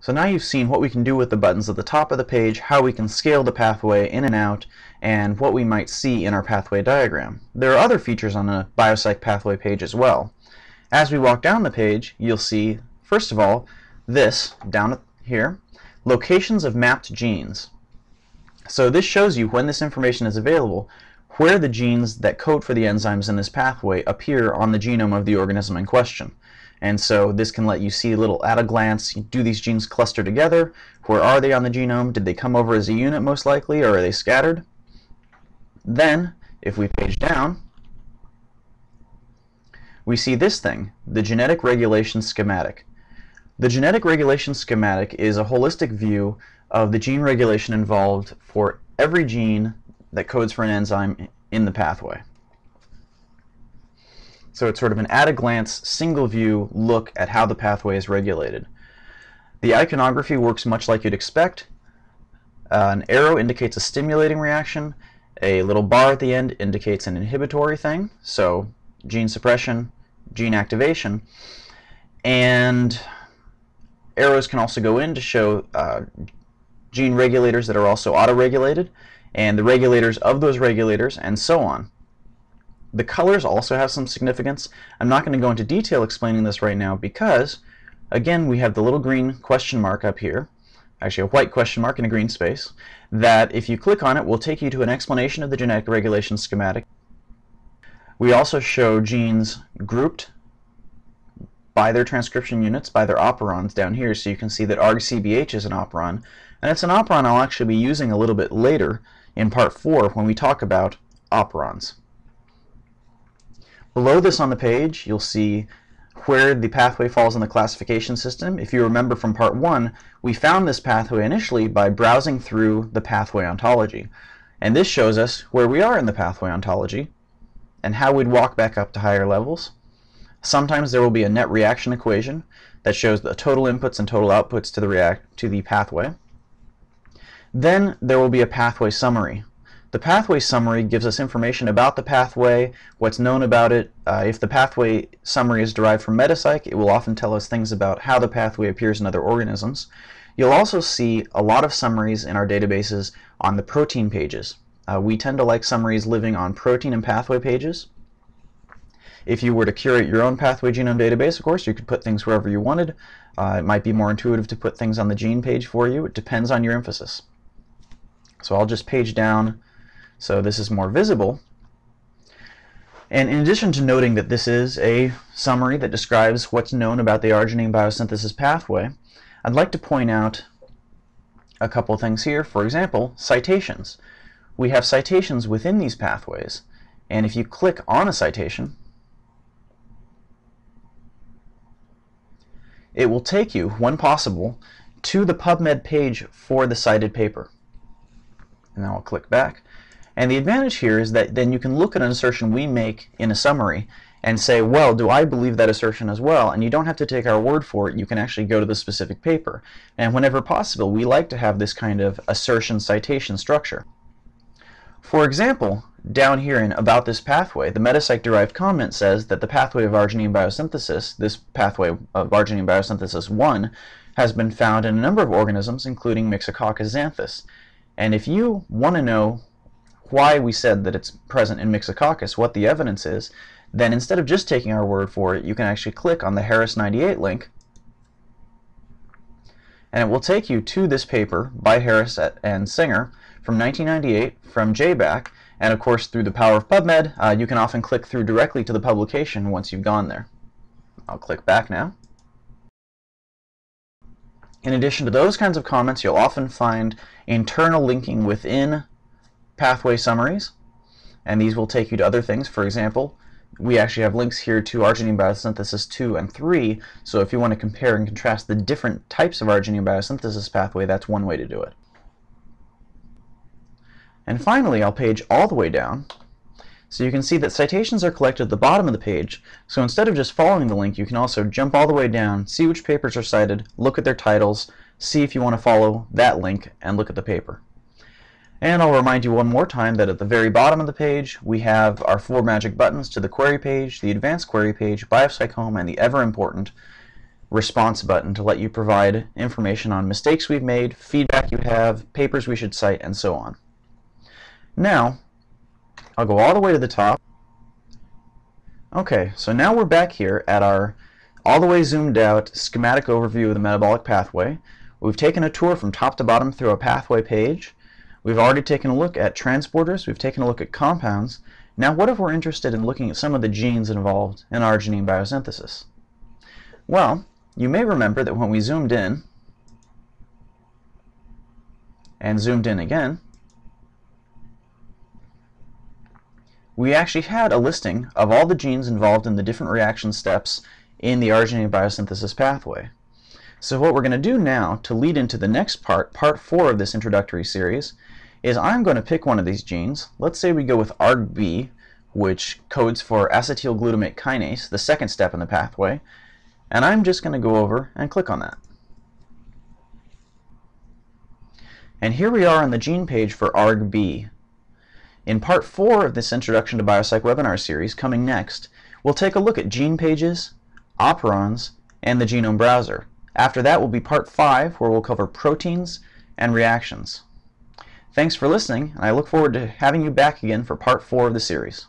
So now you've seen what we can do with the buttons at the top of the page, how we can scale the pathway in and out, and what we might see in our pathway diagram. There are other features on a BioCyc pathway page as well. As we walk down the page, you'll see, first of all, this down here, locations of mapped genes. So this shows you, when this information is available, where the genes that code for the enzymes in this pathway appear on the genome of the organism in question. And so this can let you see a little at a glance, do these genes cluster together? Where are they on the genome? Did they come over as a unit most likely, or are they scattered? Then, if we page down, we see this thing, the genetic regulation schematic. The genetic regulation schematic is a holistic view of the gene regulation involved for every gene that codes for an enzyme in the pathway. So it's sort of an at-a-glance, single-view look at how the pathway is regulated. The iconography works much like you'd expect. An arrow indicates a stimulating reaction. A little bar at the end indicates an inhibitory thing, so gene suppression, gene activation. And arrows can also go in to show gene regulators that are also autoregulated, and the regulators of those regulators, and so on. The colors also have some significance. I'm not going to go into detail explaining this right now because, again, we have the little green question mark up here, actually a white question mark in a green space, that if you click on it will take you to an explanation of the genetic regulation schematic. We also show genes grouped by their transcription units, by their operons down here, so you can see that ARGCBH is an operon, and it's an operon I'll actually be using a little bit later in part 4 when we talk about operons. Below this on the page, you'll see where the pathway falls in the classification system. If you remember from part 1, we found this pathway initially by browsing through the pathway ontology. And this shows us where we are in the pathway ontology and how we'd walk back up to higher levels. Sometimes there will be a net reaction equation that shows the total inputs and total outputs to the pathway. Then there will be a pathway summary. The pathway summary gives us information about the pathway, what's known about it. If the pathway summary is derived from BioCyc, it will often tell us things about how the pathway appears in other organisms. You'll also see a lot of summaries in our databases on the protein pages. We tend to like summaries living on protein and pathway pages. If you were to curate your own pathway genome database, of course, you could put things wherever you wanted. It might be more intuitive to put things on the gene page for you. It depends on your emphasis. So I'll just page down so this is more visible. And in addition to noting that this is a summary that describes what's known about the arginine biosynthesis pathway, I'd like to point out a couple of things here. For example, citations. We have citations within these pathways, and if you click on a citation, it will take you, when possible, to the PubMed page for the cited paper. And then I'll click back. And the advantage here is that then you can look at an assertion we make in a summary and say, well, do I believe that assertion as well? And you don't have to take our word for it. You can actually go to the specific paper. And whenever possible, we like to have this kind of assertion-citation structure. For example, down here in About This Pathway, the BioCyc-derived comment says that the pathway of arginine biosynthesis, this pathway of arginine biosynthesis 1, has been found in a number of organisms, including Myxococcus xanthus. And if you want to know why we said that it's present in Myxococcus, what the evidence is, then instead of just taking our word for it, you can actually click on the Harris 98 link, and it will take you to this paper by Harris and Singer from 1998 from JBAC, and of course through the power of PubMed, you can often click through directly to the publication once you've gone there. I'll click back now. In addition to those kinds of comments, you'll often find internal linking within pathway summaries, and these will take you to other things. For example, we actually have links here to arginine biosynthesis 2 and 3, so if you want to compare and contrast the different types of arginine biosynthesis pathway, that's one way to do it. And finally, I'll page all the way down, so you can see that citations are collected at the bottom of the page, so instead of just following the link, you can also jump all the way down, see which papers are cited, look at their titles, see if you want to follow that link, and look at the paper. And I'll remind you one more time that at the very bottom of the page, we have our 4 magic buttons to the query page, the advanced query page, BioCyc Home, and the ever important response button to let you provide information on mistakes we've made, feedback you have, papers we should cite, and so on. Now, I'll go all the way to the top. Okay, so now we're back here at our all the way zoomed out schematic overview of the metabolic pathway. We've taken a tour from top to bottom through a pathway page. We've already taken a look at transporters. We've taken a look at compounds. Now what if we're interested in looking at some of the genes involved in arginine biosynthesis? Well, you may remember that when we zoomed in and zoomed in again, we actually had a listing of all the genes involved in the different reaction steps in the arginine biosynthesis pathway. So what we're going to do now to lead into the next part, part 4 of this introductory series, is I'm going to pick one of these genes. Let's say we go with ARGB, which codes for acetylglutamate kinase, the second step in the pathway, and I'm just going to go over and click on that. And here we are on the gene page for ARGB. In part 4 of this Introduction to BioCyc webinar series, coming next, we'll take a look at gene pages, operons, and the genome browser. After that will be part 5, where we'll cover proteins and reactions. Thanks for listening, and I look forward to having you back again for part 4 of the series.